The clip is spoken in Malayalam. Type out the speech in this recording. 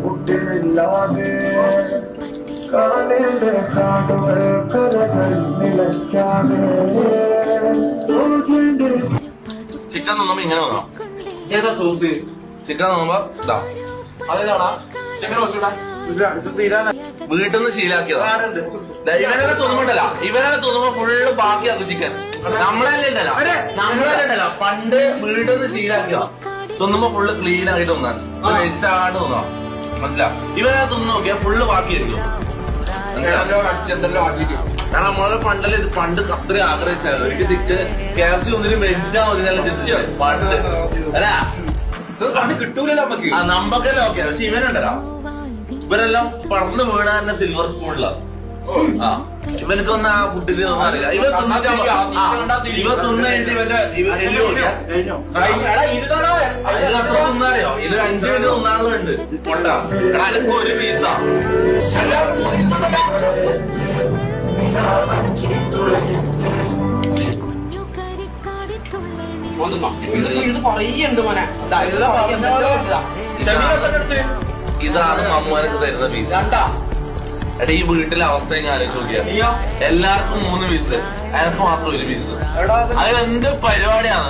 കുട്ടിയില്ലാതെ കാണേണ്ട കാടുകൾ കരകൾ നിലയ്ക്കാതെ ചിക്കൻ തിന്നുമ്പോ ഇങ്ങനെ വന്നോ? ഏതാ സോസ്? ചിക്കൻ തിന്നുമ്പോ ഇതാ അതേതാടാ ചിക്കൻ റോസ്റ്റൂടാ? വീട്ടിൽ നിന്ന് ശീലാക്കിയതാ. ഇവനെ തോന്നുമ്പോണ്ടല്ല, ഇവനെ തോന്നുമ്പോ ഫുള്ള് ബാക്കിയാക്കും ചിക്കൻ. നമ്മളല്ലേ ഉണ്ടല്ലോ പണ്ട് വീട്ടിൽ നിന്ന് ശീലാക്കിയതാ. തിന്നുമ്പോ ഫുള്ള് ക്ലീൻ ആയിട്ട് തോന്നാൻ, വേസ്റ്റ് ആകാണ്ട് തോന്നാ. മനസ്സിലാ? ഇവനെ തിന്നു നോക്കിയാ ഫുള്ള് ബാക്കിയായിരിക്കും. കാരണം നമ്മളെ പണ്ടല്ലേ ഇത് പണ്ട് അത്രയും ആഗ്രഹിച്ചായിരുന്നു. എനിക്ക് ചിക്കൻ ക്യാപ്സി ഒന്നിനും വെച്ചാ ഒന്നിനെല്ലാം ചിന്തിച്ചു പണ്ട് അല്ല കിട്ടൂലല്ലോ നമുക്ക്. നമ്മക്കെല്ലാം ഓക്കെ. പക്ഷെ ഇവനുണ്ടല്ലോ, ഇവരെല്ലാം പറന്ന് വീണ തന്നെ സിൽവർ സ്പൂണിലാണ്. ആ ഇവനക്കൊന്നും ആ ഫുഡിൽ ഒന്നും അറിയില്ല. ഇവ തിന്നിട്ട് ഇവന്റെ തിന്നറിയോ? ഇത് 5 മിനിറ്റ് തിന്നാളുണ്ട് കൊണ്ടാ. അനക്ക് ഒരു പീസാ ഇത് പറയുന്നുണ്ട് മോനെ. ഇതാണ് മമ്മൂനക്ക് തരുന്ന പീസ്. എടാ ഈ വീട്ടിലെ അവസ്ഥ ഞാൻ ആലോചിച്ച് നോക്കിയാ എല്ലാവർക്കും 3 പീസ്, എനിക്ക് മാത്രം 1 പീസ്. അത് എന്ത് പരിപാടിയാണ്?